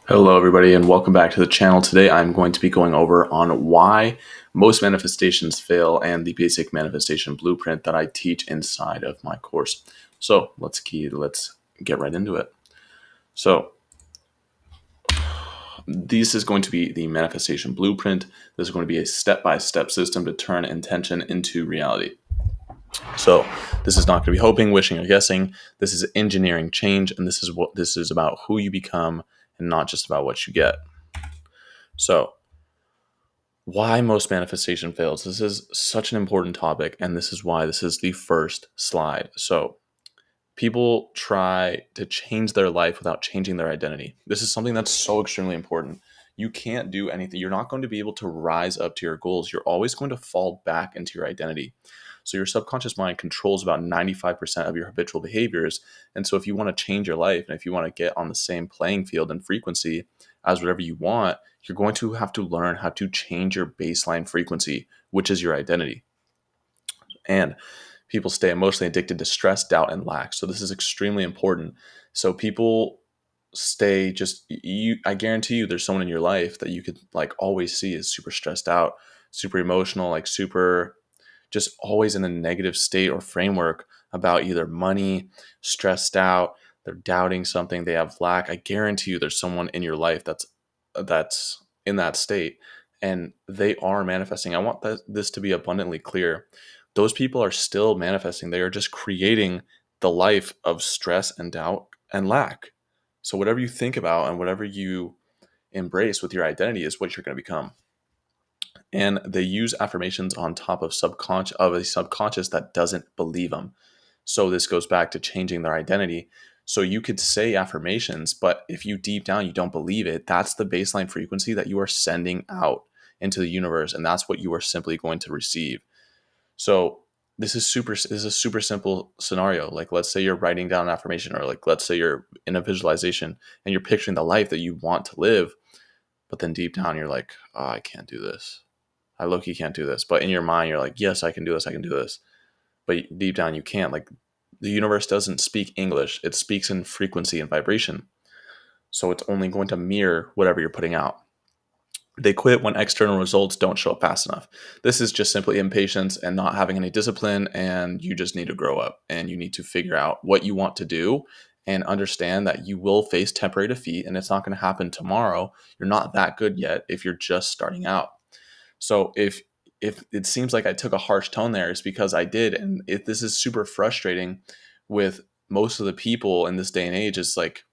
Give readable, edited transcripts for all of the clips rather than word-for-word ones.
Hello, everybody, and welcome back to the channel. Today, I'm going to be going over on why most manifestations fail and the basic manifestation blueprint that I teach inside of my course. So let's get right into it. So this is going to be the manifestation blueprint. This is going to be a step-by-step system to turn intention into reality. So this is not going to be hoping, wishing, or guessing. This is engineering change, and this is about who you become and not just about what you get. So why most manifestation fails. This is such an important topic, and this is why this is the first slide. So, people try to change their life without changing their identity. This is something that's so extremely important. You can't do anything. You're not going to be able to rise up to your goals. You're always going to fall back into your identity. So, your subconscious mind controls about 95% of your habitual behaviors. And so, if you want to change your life and if you want to get on the same playing field and frequency as whatever you want, you're going to have to learn how to change your baseline frequency, which is your identity. And people stay emotionally addicted to stress, doubt, and lack. So this is extremely important. So people stay just you. I guarantee you, there's someone in your life that you could like always see is super stressed out, super emotional, like super just always in a negative state or framework about either money, stressed out, they're doubting something, they have lack. I guarantee you, there's someone in your life that's in that state, and they are manifesting. I want this to be abundantly clear. Those people are still manifesting. They are just creating the life of stress and doubt and lack. So whatever you think about and whatever you embrace with your identity is what you're going to become. And they use affirmations on top of a subconscious that doesn't believe them. So this goes back to changing their identity. So you could say affirmations, but if you deep down you don't believe it, that's the baseline frequency that you are sending out into the universe, and that's what you are simply going to receive. So this is a super simple scenario. Like, let's say you're writing down an affirmation, or like let's say you're in a visualization and you're picturing the life that you want to live, but then deep down you're like, oh, I can't do this. I low-key can't do this. But in your mind, you're like, yes, I can do this. I can do this. But deep down, you can't. Like, the universe doesn't speak English. It speaks in frequency and vibration. So it's only going to mirror whatever you're putting out. They quit when external results don't show up fast enough. This is just simply impatience and not having any discipline. And you just need to grow up and you need to figure out what you want to do and understand that you will face temporary defeat and it's not going to happen tomorrow. You're not that good yet if you're just starting out. So if it seems like I took a harsh tone there, it's because I did, and if this is super frustrating with most of the people in this day and age, it's like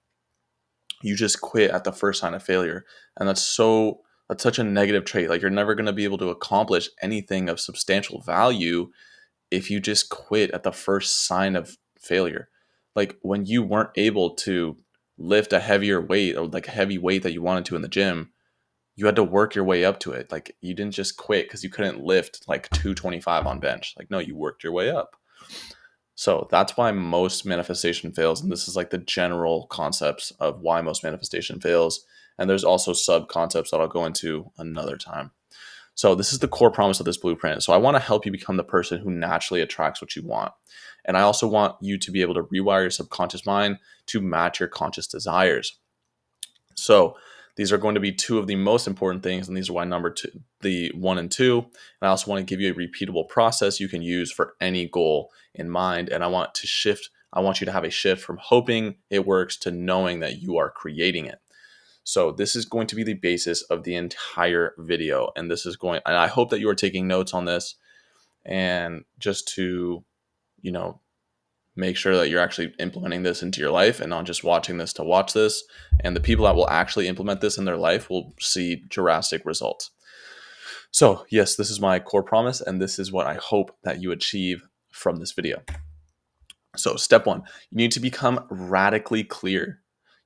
you just quit at the first sign of failure, and that's such a negative trait. Like, you're never going to be able to accomplish anything of substantial value if you just quit at the first sign of failure. Like, when you weren't able to lift a heavier weight or like a heavy weight that you wanted to in the gym, you had to work your way up to it. Like, you didn't just quit because you couldn't lift like 225 on bench. Like, no, you worked your way up. So that's why most manifestation fails. And this is like the general concepts of why most manifestation fails. And there's also sub concepts that I'll go into another time. So this is the core promise of this blueprint. So I want to help you become the person who naturally attracts what you want. And I also want you to be able to rewire your subconscious mind to match your conscious desires. So these are going to be two of the most important things, and these are why number two, the one and two. And I also want to give you a repeatable process you can use for any goal in mind. And I want you to have a shift from hoping it works to knowing that you are creating it. So this is going to be the basis of the entire video. And I hope that you are taking notes on this, and just to, you know, make sure that you're actually implementing this into your life and not just watching this to watch this. And the people that will actually implement this in their life will see drastic results. So, yes, this is my core promise, and this is what I hope that you achieve from this video. So, step one, you need to become radically clear.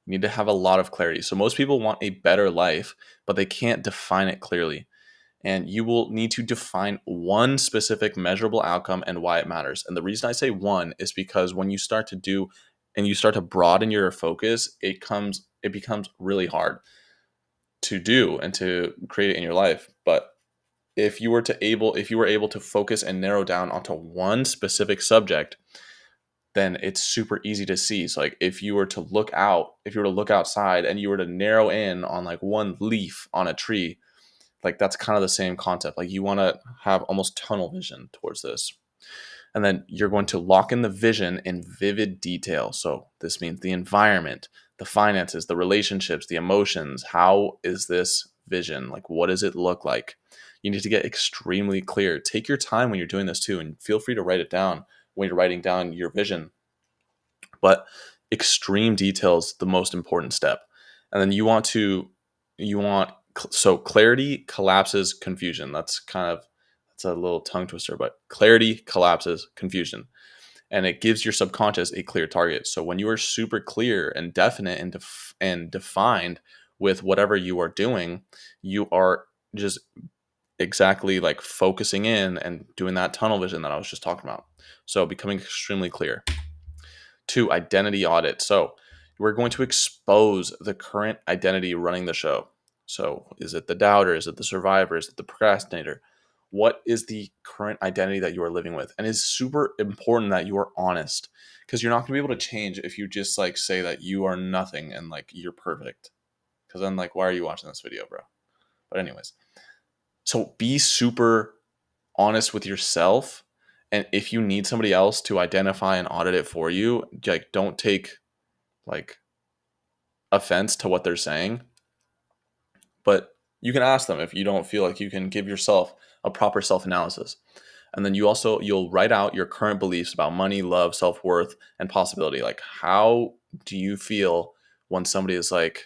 You need to have a lot of clarity. So, most people want a better life, but they can't define it clearly. And you will need to define one specific measurable outcome and why it matters. And the reason I say one is because when you start to do and you start to broaden your focus, it becomes really hard to do and to create it in your life. But if you were able to focus and narrow down onto one specific subject, then it's super easy to see. So like if you were to look out, if you were to look outside and you were to narrow in on like one leaf on a tree, like that's kind of the same concept. Like you want to have almost tunnel vision towards this. And then you're going to lock in the vision in vivid detail. So this means the environment, the finances, the relationships, the emotions. How is this vision? Like, what does it look like? You need to get extremely clear. Take your time when you're doing this too, and feel free to write it down when you're writing down your vision. But extreme details, the most important step. And then so clarity collapses confusion. That's a little tongue twister, but clarity collapses confusion, and it gives your subconscious a clear target. So when you are super clear and definite and defined with whatever you are doing, you are just exactly like focusing in and doing that tunnel vision that I was just talking about. So becoming extremely clear. 2, identity audit. So we're going to expose the current identity running the show. So is it the doubter? Is it the survivor? Is it the procrastinator? What is the current identity that you are living with? And it's super important that you are honest, because you're not going to be able to change if you just like say that you are nothing and like you're perfect. Because then like, why are you watching this video, bro? But anyways, so be super honest with yourself. And if you need somebody else to identify and audit it for you, like don't take like offense to what they're saying, but you can ask them if you don't feel like you can give yourself a proper self-analysis. And then you'll write out your current beliefs about money, love, self-worth, and possibility. Like how do you feel when somebody is like,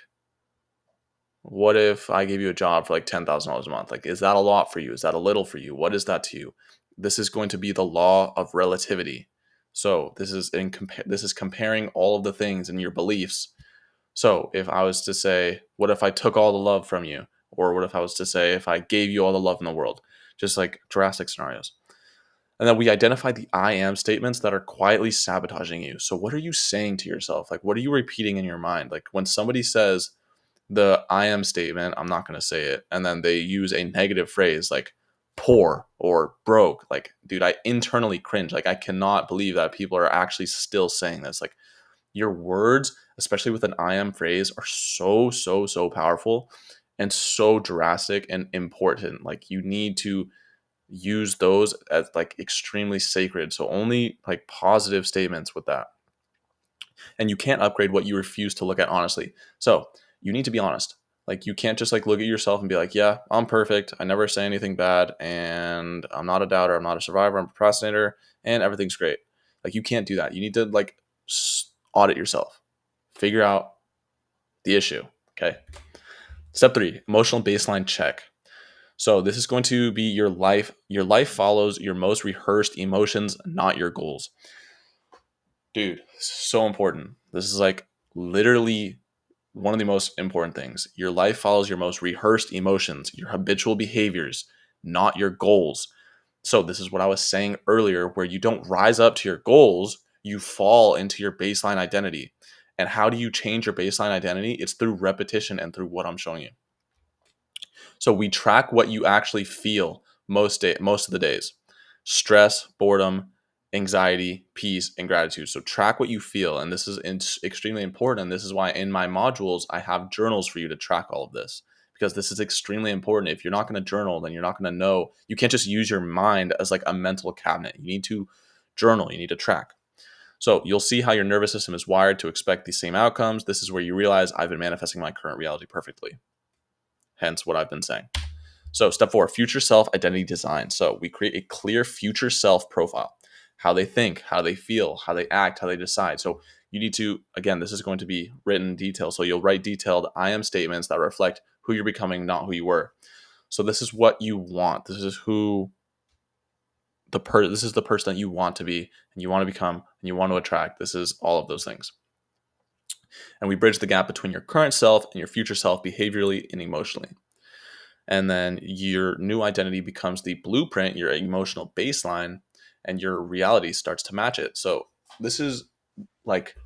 what if I gave you a job for like $10,000 a month? Like, is that a lot for you? Is that a little for you? What is that to you? This is going to be the law of relativity. So this is comparing all of the things in your beliefs. So if I was to say, what if I took all the love from you? Or what if I was to say, if I gave you all the love in the world? Just like drastic scenarios. And then we identify the I am statements that are quietly sabotaging you. So what are you saying to yourself? Like, what are you repeating in your mind? Like when somebody says the I am statement, I'm not going to say it, and then they use a negative phrase like poor or broke. Like, dude, I internally cringe. Like, I cannot believe that people are actually still saying this. Like, your words, especially with an I am phrase, are so powerful and so drastic and important. Like, you need to use those as like extremely sacred. So, only like positive statements with that. And you can't upgrade what you refuse to look at honestly. So, you need to be honest. Like, you can't just like look at yourself and be like, yeah, I'm perfect. I never say anything bad. And I'm not a doubter. I'm not a survivor. I'm a procrastinator. And everything's great. Like, you can't do that. You need to like audit yourself, figure out the issue. Okay. Step 3, emotional baseline check. So this is going to be your life. Your life follows your most rehearsed emotions, not your goals. Dude, so important. This is like literally one of the most important things. Your life follows your most rehearsed emotions, your habitual behaviors, not your goals. So this is what I was saying earlier, where you don't rise up to your goals, you fall into your baseline identity. And how do you change your baseline identity? It's through repetition and through what I'm showing you. So we track what you actually feel most of the days. Stress, boredom, anxiety, peace, and gratitude. So track what you feel, and this is extremely important. And this is why in my modules I have journals for you to track all of this, because this is extremely important. If you're not going to journal, then you're not going to know. You can't just use your mind as like a mental cabinet. You need to journal. You need to track. So you'll see how your nervous system is wired to expect the same outcomes. This is where you realize I've been manifesting my current reality perfectly. Hence what I've been saying. So step 4, future self identity design. So we create a clear future self profile, how they think, how they feel, how they act, how they decide. So you need to, again, this is going to be written in detail. So you'll write detailed I am statements that reflect who you're becoming, not who you were. So this is what you want. This is this is the person that you want to be and you want to become and you want to attract. This is all of those things. And we bridge the gap between your current self and your future self behaviorally and emotionally. And then your new identity becomes the blueprint, your emotional baseline, and your reality starts to match it. So this is like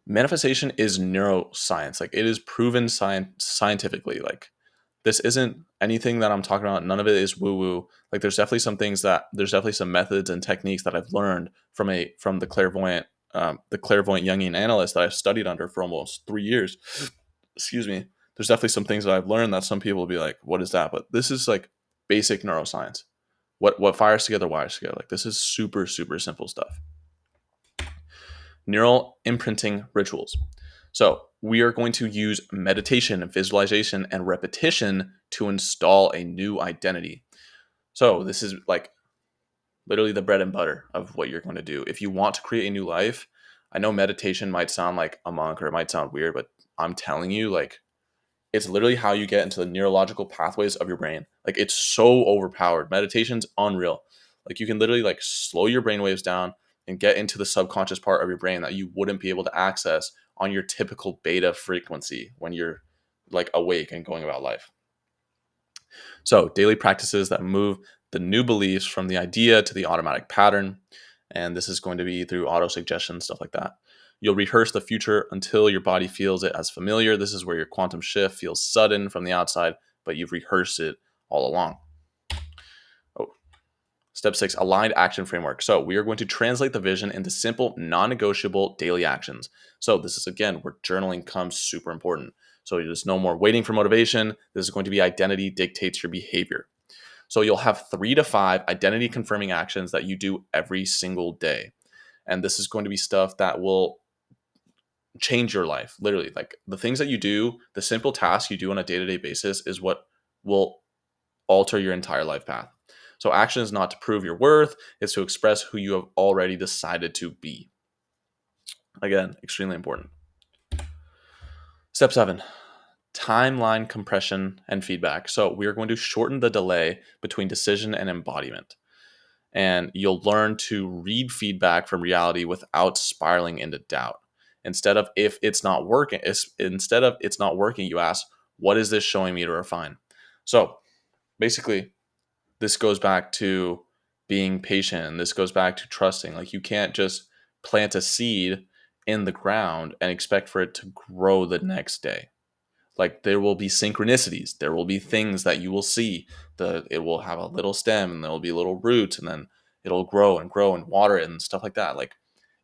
manifestation is neuroscience. Like it is proven scientifically. Like this isn't anything that I'm talking about. None of it is woo woo. Like there's definitely some methods and techniques that I've learned from the clairvoyant the clairvoyant Jungian analyst that I've studied under for almost 3 years, excuse me, there's definitely some things that I've learned that some people will be like, what is that? But this is like basic neuroscience. What fires together wires together. Like this is super, super simple stuff. Neural imprinting rituals. So we are going to use meditation and visualization and repetition to install a new identity. So this is like literally the bread and butter of what you're going to do. If you want to create a new life, I know meditation might sound like a monk or it might sound weird, but I'm telling you, like, it's literally how you get into the neurological pathways of your brain. Like, it's so overpowered. Meditation's unreal. Like, you can literally like slow your brain waves down and get into the subconscious part of your brain that you wouldn't be able to access on your typical beta frequency when you're like awake and going about life. So, daily practices that move the new beliefs from the idea to the automatic pattern. And this is going to be through auto suggestion, stuff like that. You'll rehearse the future until your body feels it as familiar. This is where your quantum shift feels sudden from the outside, but you've rehearsed it all along. Oh, step 6, aligned action framework. So we are going to translate the vision into simple, non-negotiable daily actions. So this is, again, where journaling comes super important. So there's no more waiting for motivation. This is going to be identity dictates your behavior. So you'll have 3 to 5 identity confirming actions that you do every single day. And this is going to be stuff that will change your life. Literally, like the things that you do, the simple tasks you do on a day-to-day basis is what will alter your entire life path. So action is not to prove your worth, it's to express who you have already decided to be. Again, extremely important. Step 7, timeline compression and feedback. So we are going to shorten the delay between decision and embodiment. And you'll learn to read feedback from reality without spiraling into doubt. Instead of if it's not working, you ask, what is this showing me to refine? So basically, this goes back to being patient. And this goes back to trusting. Like you can't just plant a seed in the ground and expect for it to grow the next day. Like there will be synchronicities. There will be things that you will see. It will have a little stem and there will be little roots and then it'll grow and water it and stuff like that. Like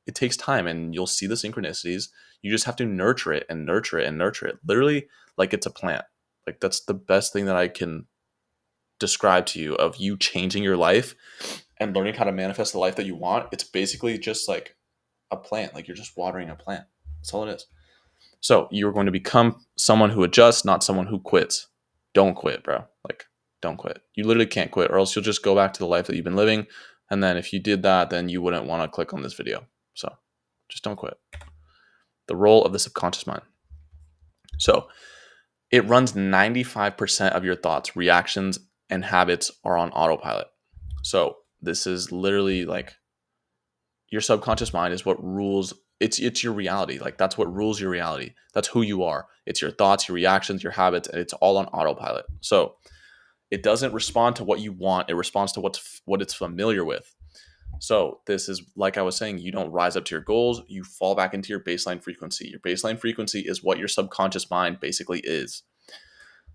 it takes time and you'll see the synchronicities. You just have to nurture it and nurture it and nurture it. Literally like it's a plant. Like that's the best thing that I can describe to you of you changing your life and learning how to manifest the life that you want. It's basically just like a plant. Like you're just watering a plant. That's all it is. So you're going to become someone who adjusts, not someone who quits. Don't quit, bro. Like, don't quit. You literally can't quit, or else you'll just go back to the life that you've been living. And then if you did that, then you wouldn't want to click on this video. So just don't quit. The role of the subconscious mind. So it runs 95% of your thoughts, reactions, and habits are on autopilot. So this is literally like your subconscious mind is what rules it's your reality. Like that's what rules your reality. That's who you are. It's your thoughts, your reactions, your habits, and it's all on autopilot. So it doesn't respond to what you want. It responds to what it's familiar with. So this is like I was saying, you don't rise up to your goals, you fall back into your baseline frequency. Your baseline frequency is what your subconscious mind basically is.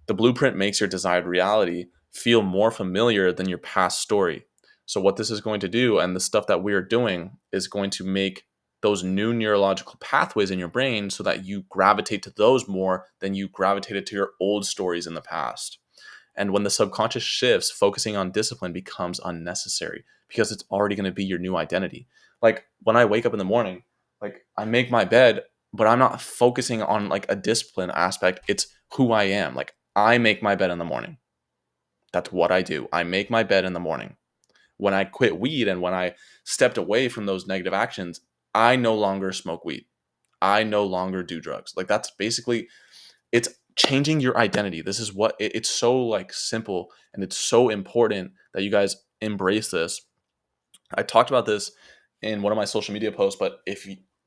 The blueprint makes your desired reality feel more familiar than your past story. So, what this is going to do, and the stuff that we are doing, is going to make those new neurological pathways in your brain so that you gravitate to those more than you gravitated to your old stories in the past. And when the subconscious shifts, focusing on discipline becomes unnecessary because it's already going to be your new identity. Like when I wake up in the morning, like I make my bed, but I'm not focusing on like a discipline aspect. It's who I am. Like I make my bed in the morning. That's what I do. I make my bed in the morning. When I quit weed and when I stepped away from those negative actions, I no longer smoke weed. I no longer do drugs. Like that's basically it's changing your identity. This is what it's so like simple and it's so important that you guys embrace this. I talked about this in one of my social media posts, but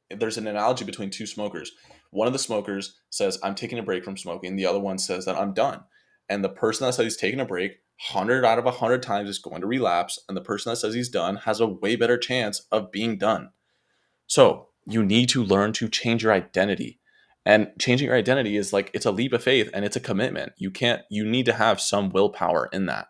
there's an analogy between two smokers. One of the smokers says, I'm taking a break from smoking. The other one says that I'm done. And the person that says he's taking a break, 100 out of 100 times is going to relapse. And the person that says he's done has a way better chance of being done. So you need to learn to change your identity. And changing your identity is like, it's a leap of faith and it's a commitment. You need to have some willpower in that.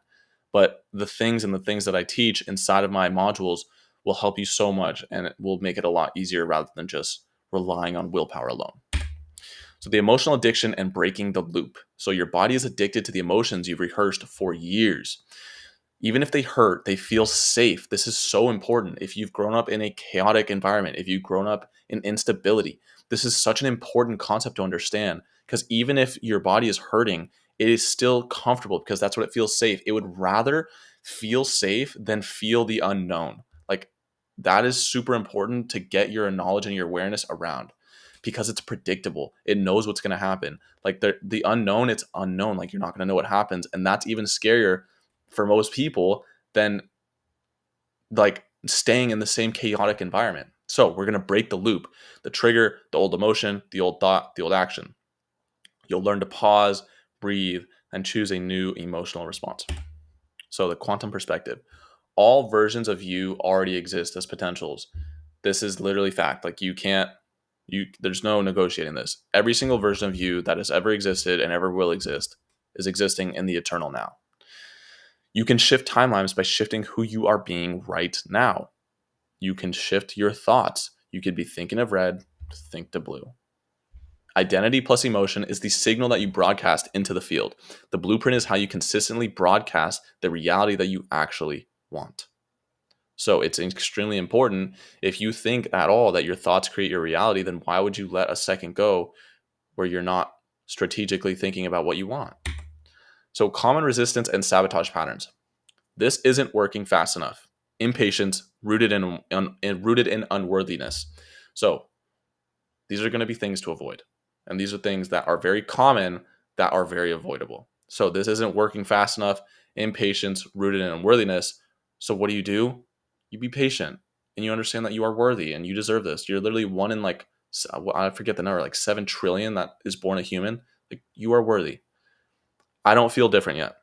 But the things that I teach inside of my modules will help you so much, and it will make it a lot easier rather than just relying on willpower alone. So the emotional addiction and breaking the loop. So your body is addicted to the emotions you've rehearsed for years. Even if they hurt, they feel safe. This is so important. If you've grown up in a chaotic environment, if you've grown up in instability, this is such an important concept to understand, because even if your body is hurting, it is still comfortable because that's what it feels safe. It would rather feel safe than feel the unknown. Like, that is super important to get your knowledge and your awareness around, because it's predictable. It knows what's going to happen. Like the unknown, it's unknown. Like, you're not going to know what happens. And that's even scarier for most people than like staying in the same chaotic environment. So we're going to break the loop, the trigger, the old emotion, the old thought, the old action. You'll learn to pause, breathe, and choose a new emotional response. So the quantum perspective. All versions of you already exist as potentials. This is literally fact. Like, there's no negotiating this. Every single version of you that has ever existed and ever will exist is existing in the eternal now. You can shift timelines by shifting who you are being right now. You can shift your thoughts. You could be thinking of red, think to blue. Identity plus emotion is the signal that you broadcast into the field. The blueprint is how you consistently broadcast the reality that you actually want. So it's extremely important. If you think at all that your thoughts create your reality, then why would you let a second go where you're not strategically thinking about what you want? So common resistance and sabotage patterns. This isn't working fast enough. Impatience rooted in unworthiness. So these are going to be things to avoid. And these are things that are very common that are very avoidable. So this isn't working fast enough. Impatience rooted in unworthiness. So what do? You be patient and you understand that you are worthy and you deserve this. You're literally one in like, I forget the number, like 7 trillion that is born a human. Like, you are worthy. I don't feel different yet.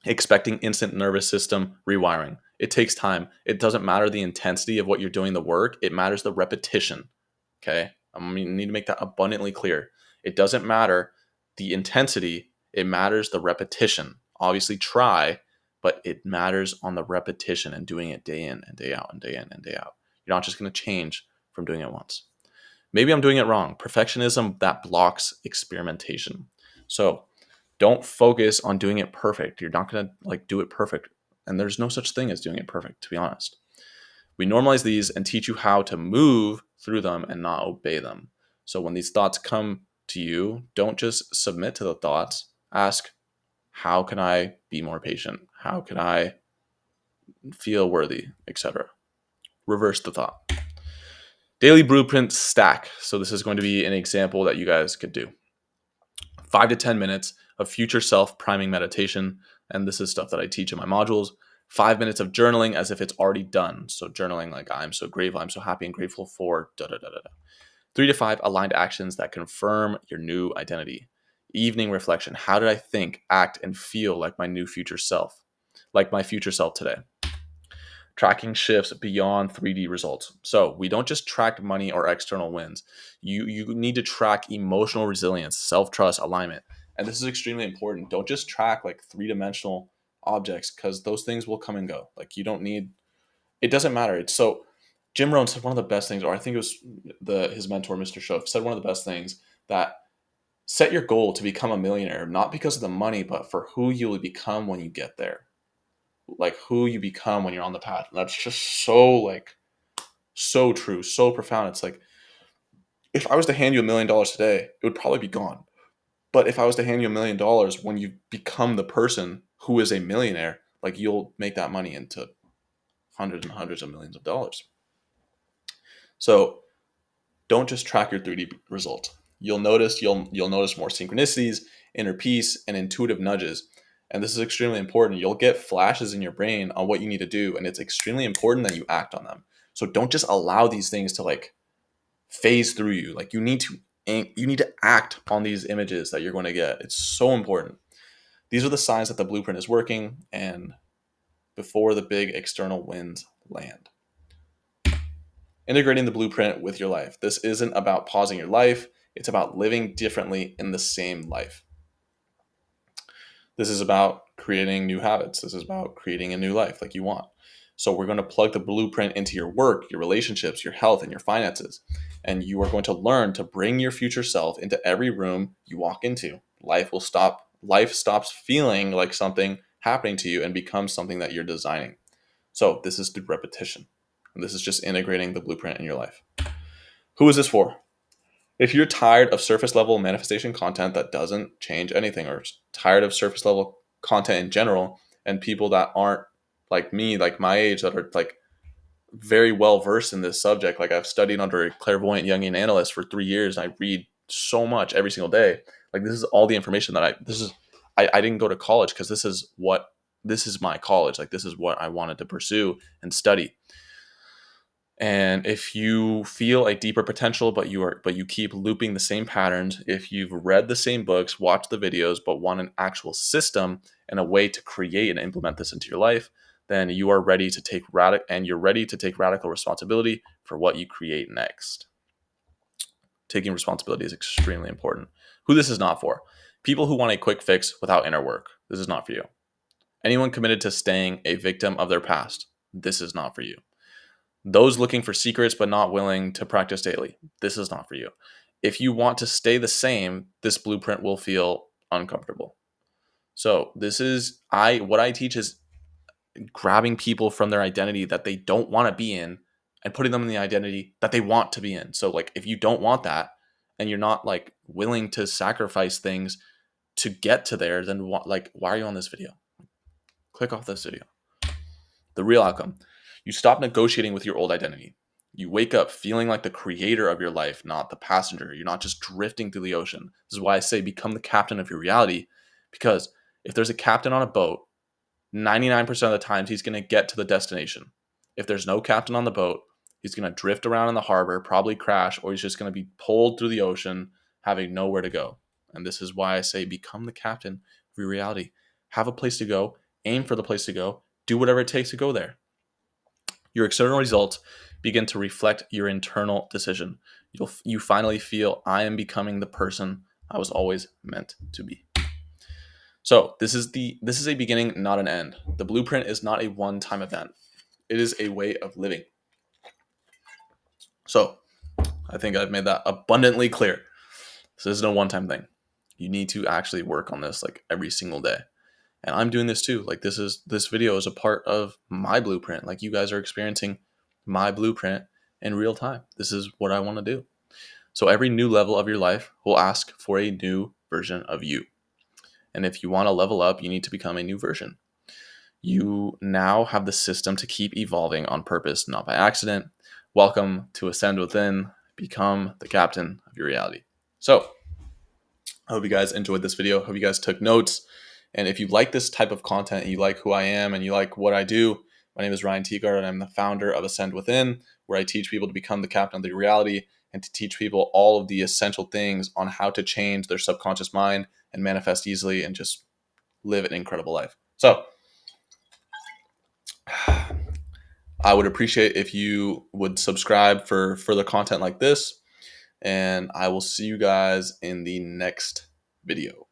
Expecting instant nervous system rewiring. It takes time. It doesn't matter the intensity of what you're doing the work. It matters the repetition. Okay. I need to make that abundantly clear. It doesn't matter the intensity. It matters the repetition. Obviously try, but it matters on the repetition and doing it day in and day out and day in and day out. You're not just going to change from doing it once. Maybe I'm doing it wrong. Perfectionism that blocks experimentation. So don't focus on doing it perfect. You're not going to like do it perfect. And there's no such thing as doing it perfect, to be honest. We normalize these and teach you how to move through them and not obey them. So when these thoughts come to you, don't just submit to the thoughts. Ask, how can I be more patient? How can I feel worthy, etc. Reverse the thought. Daily blueprint stack. So this is going to be an example that you guys could do. 5 to 10 minutes of future self priming meditation. And this is stuff that I teach in my modules. 5 minutes of journaling as if it's already done. So journaling like, I'm so grateful, I'm so happy and grateful for da da da da da. 3 to 5 aligned actions that confirm your new identity. Evening reflection. How did I think, act, and feel like my new future self? Like my future self today. Tracking shifts beyond 3D results. So we don't just track money or external wins. You need to track emotional resilience, self-trust, alignment. And this is extremely important. Don't just track like three-dimensional objects, because those things will come and go. Like, you don't need, it doesn't matter. It's so Jim Rohn said one of the best things, or I think it was his mentor, Mr. Schoaf, said one of the best things, that set your goal to become a millionaire, not because of the money, but for who you will become when you get there. Like, who you become when you're on the path. And that's just so like so true, so profound. It's like, if I was to hand you $1 million today, it would probably be gone. But if I was to hand you $1 million when you become the person who is a millionaire, like, you'll make that money into hundreds and hundreds of millions of dollars. So don't just track your 3D results. You'll notice more synchronicities, inner peace, and intuitive nudges. And this is extremely important. You'll get flashes in your brain on what you need to do, and it's extremely important that you act on them. So don't just allow these things to like phase through you. Like, you need to act on these images that you're going to get. It's so important. These are the signs that the blueprint is working, and before the big external winds land. Integrating the blueprint with your life. This isn't about pausing your life. It's about living differently in the same life. This is about creating new habits. This is about creating a new life like you want. So we're going to plug the blueprint into your work, your relationships, your health, and your finances. And you are going to learn to bring your future self into every room you walk into. Life stops feeling like something happening to you and becomes something that you're designing. So this is through repetition. And this is just integrating the blueprint in your life. Who is this for? If you're tired of surface level manifestation content that doesn't change anything, or tired of surface level content in general, and people that aren't like me, like my age, that are like very well versed in this subject, like I've studied under a clairvoyant Jungian analyst for 3 years, and I read so much every single day. Like this is all the information that I didn't go to college because this is my college. Like this is what I wanted to pursue and study. And if you feel a deeper potential, but you keep looping the same patterns, if you've read the same books, watched the videos, but want an actual system and a way to create and implement this into your life, then you are ready to take radical responsibility for what you create next. Taking responsibility is extremely important. Who this is not for? People who want a quick fix without inner work. This is not for you. Anyone committed to staying a victim of their past. This is not for you. Those looking for secrets but not willing to practice daily. This is not for you. If you want to stay the same, this blueprint will feel uncomfortable. So what I teach is grabbing people from their identity that they don't want to be in and putting them in the identity that they want to be in. So like if you don't want that and you're not like willing to sacrifice things to get to there, then why are you on this video? Click off this video. The real outcome. You stop negotiating with your old identity. You wake up feeling like the creator of your life, not the passenger. You're not just drifting through the ocean. This is why I say become the captain of your reality, because if there's a captain on a boat, 99% of the times he's going to get to the destination. If there's no captain on the boat, he's going to drift around in the harbor, probably crash, or he's just going to be pulled through the ocean, having nowhere to go. And this is why I say become the captain of your reality. Have a place to go, aim for the place to go, do whatever it takes to go there. Your external results begin to reflect your internal decision. You finally feel, I am becoming the person I was always meant to be. So this is a beginning, not an end. The blueprint is not a one-time event. It is a way of living. So I think I've made that abundantly clear. This isn't a one-time thing. You need to actually work on this like every single day. And I'm doing this too. Like this video is a part of my blueprint. Like you guys are experiencing my blueprint in real time. This is what I want to do. So every new level of your life will ask for a new version of you. And if you want to level up, you need to become a new version. You now have the system to keep evolving on purpose, not by accident. Welcome to Ascend Within. Become the captain of your reality. So I hope you guys enjoyed this video. Hope you guys took notes. And if you like this type of content and you like who I am and you like what I do, my name is Ryan Teagard and I'm the founder of Ascend Within, where I teach people to become the captain of their reality and to teach people all of the essential things on how to change their subconscious mind and manifest easily and just live an incredible life. So I would appreciate if you would subscribe for further content like this, and I will see you guys in the next video.